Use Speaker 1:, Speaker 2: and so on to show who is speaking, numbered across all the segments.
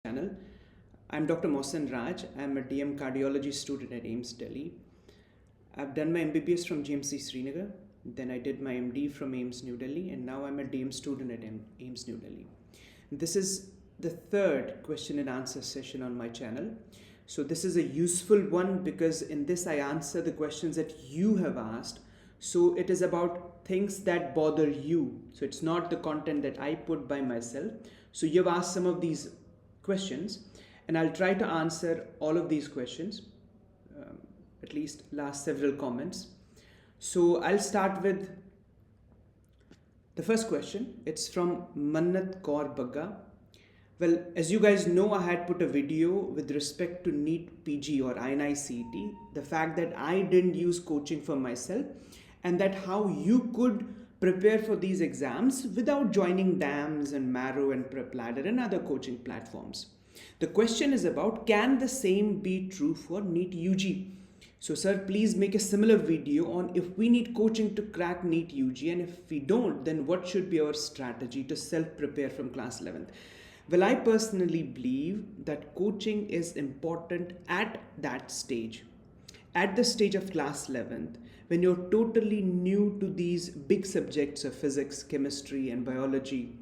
Speaker 1: channel. I'm Dr. Mohsen Raj. I'm a DM cardiology student at AIIMS Delhi. I've done my MBBS from GMC Srinagar, then I did my MD from AIIMS New Delhi, and now I'm a DM student at AIIMS New Delhi. This is the third question and answer session on my channel. So this is a useful one because in this I answer the questions that you have asked. So it is about things that bother you. So it's not the content that I put by myself. So you've asked some of these questions and I'll try to answer all of these questions, at least last several comments. So I'll start with the first question. It's from Mannat Kaur Bagga. Well, as you guys know, I had put a video with respect to NEET PG or INI-CET, the fact that I didn't use coaching for myself and that how you could prepare for these exams without joining DAMS and Marrow and PrepLadder and other coaching platforms. The question is about, can the same be true for NEET UG? So sir, please make a similar video on if we need coaching to crack NEET UG, and if we don't, then what should be our strategy to self-prepare from class 11th? Well, I personally believe that coaching is important at that stage. At the stage of class 11th, when you're totally new to these big subjects of physics, chemistry, and biology,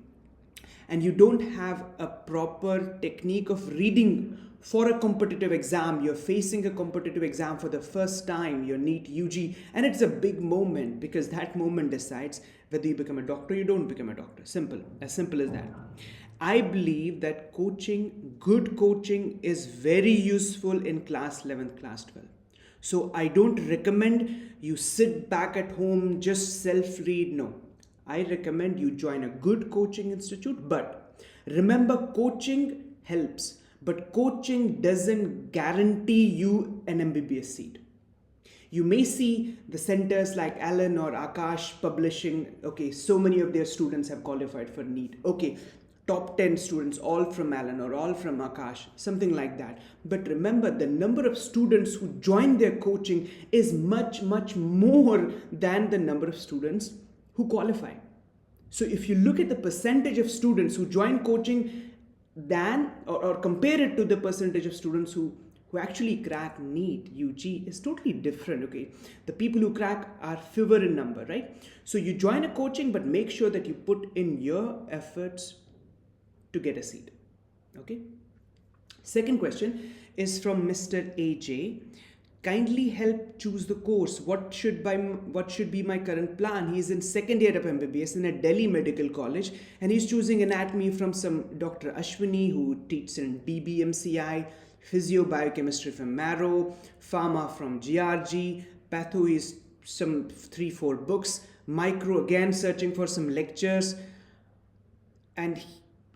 Speaker 1: and you don't have a proper technique of reading for a competitive exam, you're facing a competitive exam for the first time, your NEET UG, and it's a big moment because that moment decides whether you become a doctor or you don't become a doctor. Simple as that. I believe that coaching, good coaching, is very useful in class 11th, class 12th. So I don't recommend you sit back at home, just self-read. No, I recommend you join a good coaching institute. But remember, coaching helps, but coaching doesn't guarantee you an MBBS seat. You may see the centers like Allen or Akash publishing, okay, so many of their students have qualified for NEET. Okay, top 10 students all from Allen or all from Akash, something like that. But remember, the number of students who join their coaching is much, much more than the number of students who qualify. So if you look at the percentage of students who join coaching than or compare it to the percentage of students who actually crack NEET UG is totally different. Okay, the people who crack are fewer in number, right? So you join a coaching, but make sure that you put in your efforts to get a seat. Okay. Second question is from Mr. AJ. Kindly help choose the course. What should be my current plan? He's in second year of MBBS in a Delhi Medical College, and he's choosing anatomy from some Dr. Ashwini who teaches in BBMCI, physio biochemistry from Marrow, pharma from GRG, patho is some 3-4 books, micro again searching for some lectures, and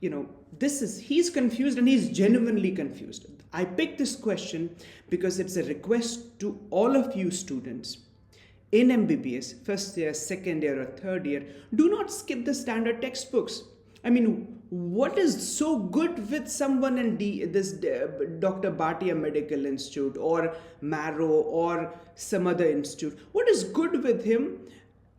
Speaker 1: he's confused and he's genuinely confused. I picked this question because it's a request to all of you students in MBBS, first year, second year, or third year. Do not skip the standard textbooks. I mean, what is so good with someone in this Dr. Bhatia Medical Institute or Marrow or some other institute? What is good with him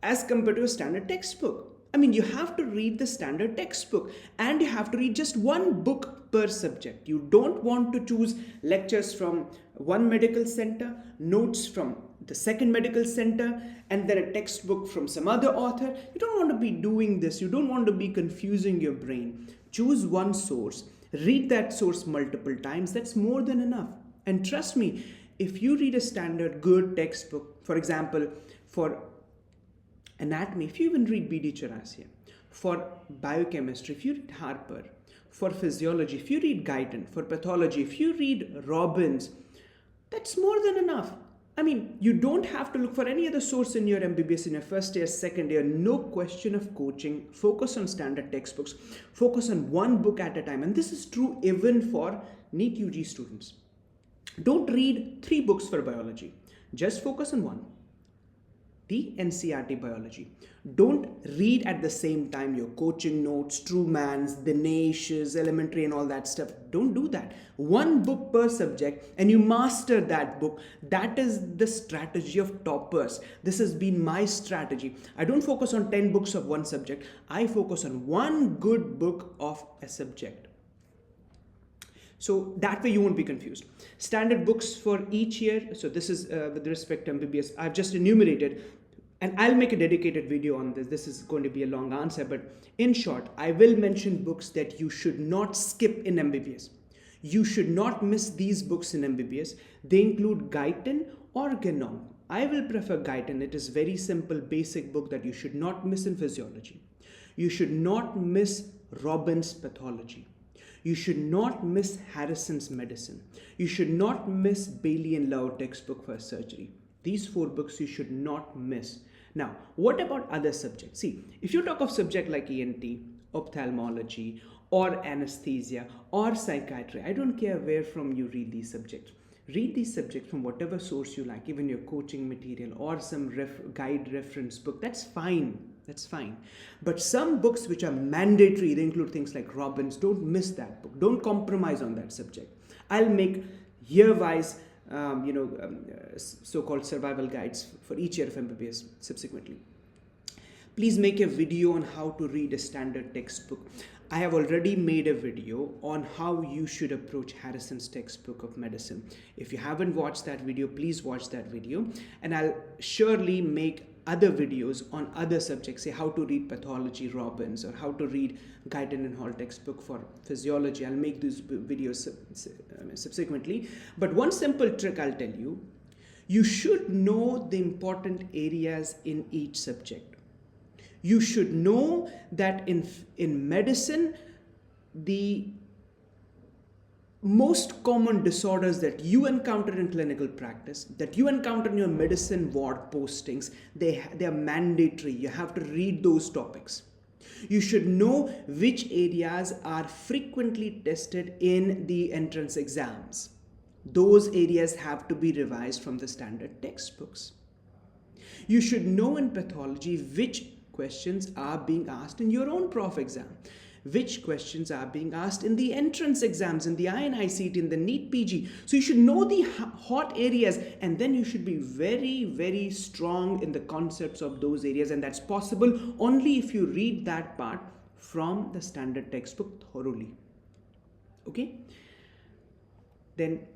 Speaker 1: as compared to a standard textbook? I mean, you have to read the standard textbook and you have to read just one book per subject. You don't want to choose lectures from one medical center, notes from the second medical center, and then a textbook from some other author. You don't want to be doing this. You don't want to be confusing your brain. Choose one source, read that source multiple times. That's more than enough. And trust me, if you read a standard good textbook, for example, for anatomy, if you even read B.D. Chaurasia, for biochemistry, if you read Harper, for physiology, if you read Guyton, for pathology, if you read Robbins, that's more than enough. I mean, you don't have to look for any other source in your MBBS in your first year, second year. No question of coaching. Focus on standard textbooks. Focus on one book at a time. And this is true even for NEET UG students. Don't read 3 books for biology. Just focus on one. The NCERT biology. Don't read at the same time your coaching notes, Truman's, Dinesh's, elementary and all that stuff. Don't do that. One book per subject and you master that book. That is the strategy of toppers. This has been my strategy. I don't focus on 10 books of one subject. I focus on one good book of a subject. So that way you won't be confused. Standard books for each year. So this is with respect to MBBS. I've just enumerated, and I'll make a dedicated video on this. This is going to be a long answer, but in short, I will mention books that you should not skip in MBBS. You should not miss these books in MBBS. They include Guyton or Ganong. I will prefer Guyton. It is very simple, basic book that you should not miss in physiology. You should not miss Robbins' pathology. You should not miss Harrison's medicine. You should not miss Bailey and Lau textbook for surgery. These 4 books you should not miss. Now, what about other subjects? See, if you talk of subject like ENT, ophthalmology, or anesthesia, or psychiatry, I don't care where from you read these subjects. Read these subjects from whatever source you like, even your coaching material or some guide reference book. That's fine. That's fine. But some books which are mandatory, they include things like Robbins. Don't miss that book. Don't compromise on that subject. I'll make year-wise, so-called survival guides for each year of MBBS subsequently. Please make a video on how to read a standard textbook. I have already made a video on how you should approach Harrison's textbook of medicine. If you haven't watched that video, please watch that video. And I'll surely make other videos on other subjects, say how to read pathology, Robbins, or how to read Guyton and Hall textbook for physiology. I'll make these videos subsequently. But one simple trick I'll tell you, you should know the important areas in each subject. You should know that in medicine, the most common disorders that you encounter in clinical practice, that you encounter in your medicine ward postings, they are mandatory. You have to read those topics. You should know which areas are frequently tested in the entrance exams. Those areas have to be revised from the standard textbooks. You should know in pathology which questions are being asked in your own prof exam, which questions are being asked in the entrance exams, in the INICET, in the NEET PG. So you should know the hot areas, and then you should be very, very strong in the concepts of those areas, and that's possible only if you read that part from the standard textbook thoroughly. Okay? Then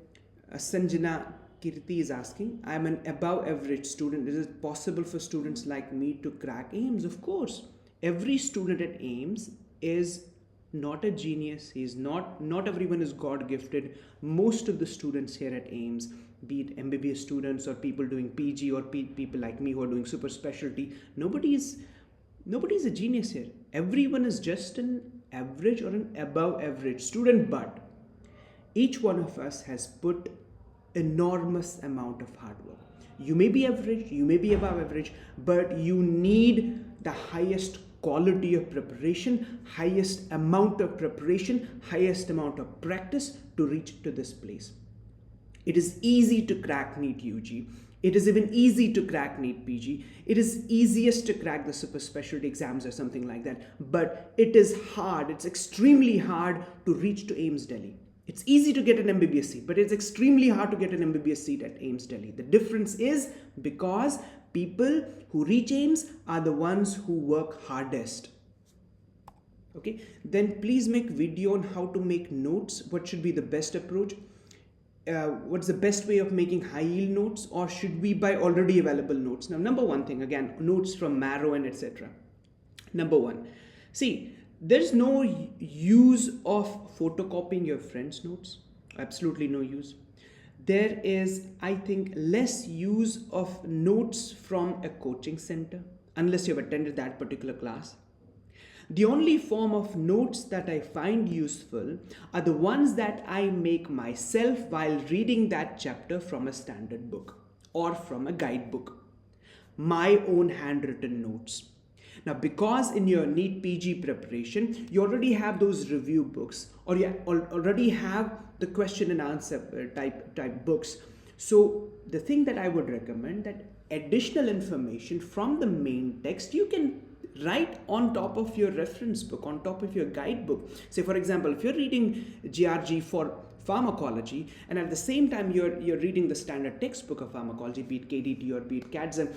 Speaker 1: Sanjana Kirti is asking, I am an above average student. Is it possible for students like me to crack AIIMS? Of course. Every student at AIIMS is not a genius. He's not everyone is God gifted. Most of the students here at AIIMS, be it MBBS students or people doing PG or people like me who are doing super specialty, nobody is a genius here. Everyone is just an average or an above average student, but each one of us has put enormous amount of hard work. You may be average, you may be above average, but you need the highest quality of preparation, highest amount of preparation, highest amount of practice to reach to this place. It is easy to crack NEET UG. It is even easy to crack NEET PG. It is easiest to crack the super specialty exams or something like that. But it is hard. It's extremely hard to reach to AIIMS Delhi. It's easy to get an MBBS seat, but it's extremely hard to get an MBBS seat at AIIMS Delhi. The difference is because people who reach AIIMS are the ones who work hardest. Okay, then please make video on how to make notes. What should be the best approach? What's the best way of making high yield notes, or should we buy already available notes? Now, number one thing, again, notes from Marrow and etc. Number one, see, there's no use of photocopying your friend's notes. Absolutely no use. There is, I think, less use of notes from a coaching center, unless you've attended that particular class. The only form of notes that I find useful are the ones that I make myself while reading that chapter from a standard book or from a guidebook. My own handwritten notes. Now, because in your NEET PG preparation, you already have those review books, or you already have the question and answer type books. So the thing that I would recommend, that additional information from the main text you can write on top of your reference book, on top of your guidebook. Say, for example, if you're reading GRG for pharmacology, and at the same time you're reading the standard textbook of pharmacology, be it KDT or be it CADSM,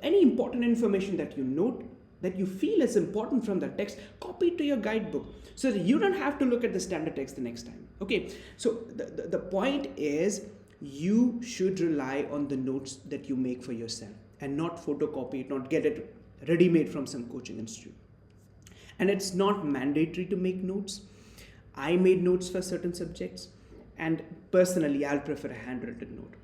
Speaker 1: any important information that you note, that you feel is important from the text, copy it to your guidebook so that you don't have to look at the standard text the next time. Okay, so the point is you should rely on the notes that you make for yourself and not photocopy it, not get it ready-made from some coaching institute. And it's not mandatory to make notes. I made notes for certain subjects, and personally I'll prefer a handwritten note.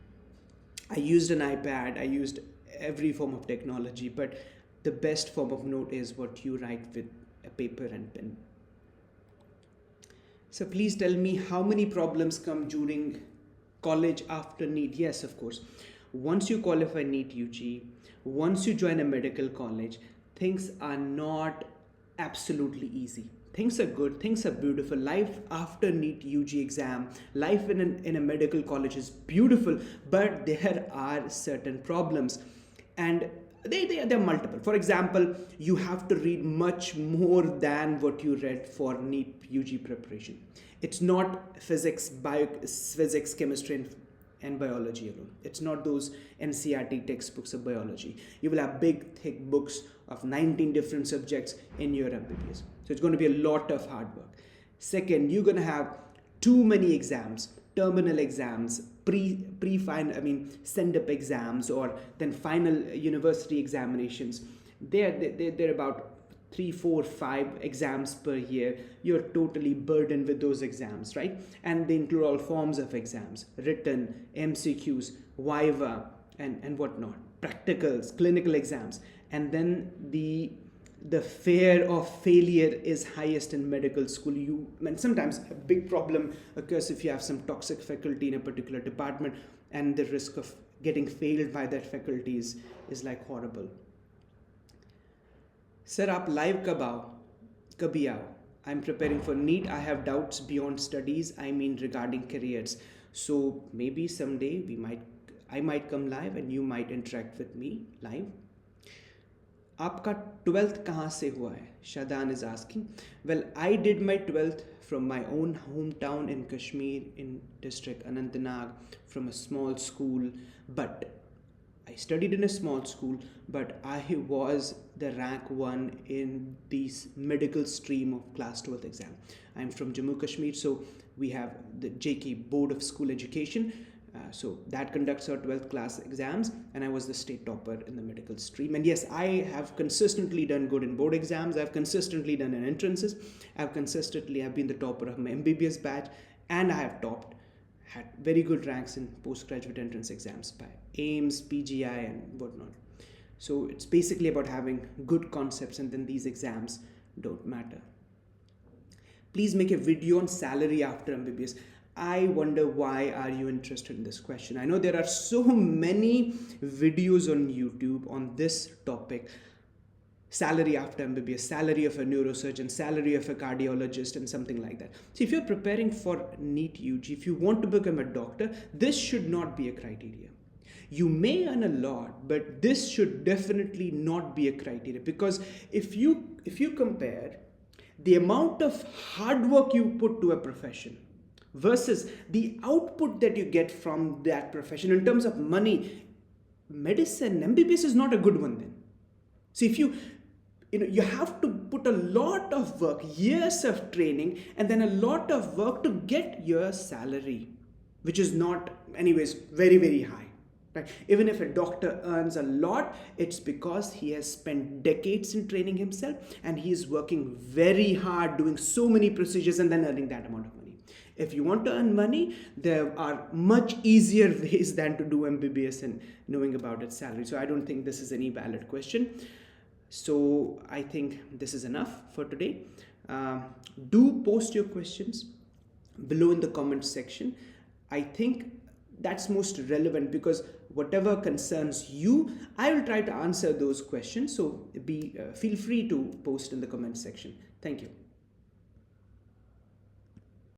Speaker 1: I used an iPad, I used every form of technology, but the best form of note is what you write with a paper and pen. So please tell me, how many problems come during college after NEET? Yes, of course. Once you qualify NEET UG, once you join a medical college, things are not absolutely easy. Things are good, things are beautiful. Life after NEET UG exam, life in a medical college is beautiful, but there are certain problems, and they're multiple. For example, you have to read much more than what you read for NEET UG preparation. It's not physics, chemistry, and biology alone. It's not those NCERT textbooks of biology. You will have big, thick books of 19 different subjects in your MBBS. So it's going to be a lot of hard work. Second, you're going to have too many exams, terminal exams, send-up exams, or then final university examinations. They're about 3, 4, 5 exams per year. You're totally burdened with those exams, right? And they include all forms of exams, written, MCQs, Viva, and whatnot, practicals, clinical exams. And then the fear of failure is highest in medical school. And sometimes a big problem occurs if you have some toxic faculty in a particular department, and the risk of getting failed by that faculty is like horrible. Sir, aap live kabhi aao? I'm preparing for NEET. I have doubts beyond studies. I mean regarding careers. So maybe someday I might come live and you might interact with me live. Aapka 12th kahan se hua hai? Shadan is asking. Well, I did my 12th from my own hometown in Kashmir, in district Anantnag, from a small school. But I studied in a small school, but I was the rank 1 in the medical stream of class 12th exam. I'm from Jammu Kashmir, so we have the JK Board of School Education. So that conducts our 12th class exams, and I was the state topper in the medical stream. And yes, I have consistently done good in board exams. I've consistently done in entrances. I've been the topper of my MBBS batch, and I have had very good ranks in postgraduate entrance exams by AIMS, PGI, and whatnot. So it's basically about having good concepts, and then these exams don't matter. Please make a video on salary after MBBS. I wonder, why are you interested in this question? I know there are so many videos on YouTube on this topic. Salary after MBBS, salary of a neurosurgeon, salary of a cardiologist, and something like that. So if you're preparing for NEET UG, if you want to become a doctor, this should not be a criteria. You may earn a lot, but this should definitely not be a criteria, because if you compare the amount of hard work you put to a profession versus the output that you get from that profession in terms of money, medicine, MBBS is not a good one then. So if you have to put a lot of work, years of training, and then a lot of work to get your salary, which is not anyways very, very high. Right? Even if a doctor earns a lot, it's because he has spent decades in training himself, and he is working very hard, doing so many procedures, and then earning that amount of money. If you want to earn money, there are much easier ways than to do MBBS and knowing about its salary. So I don't think this is any valid question. So I think this is enough for today. Do post your questions below in the comments section. I think that's most relevant, because whatever concerns you, I will try to answer those questions. So feel free to post in the comments section. Thank you.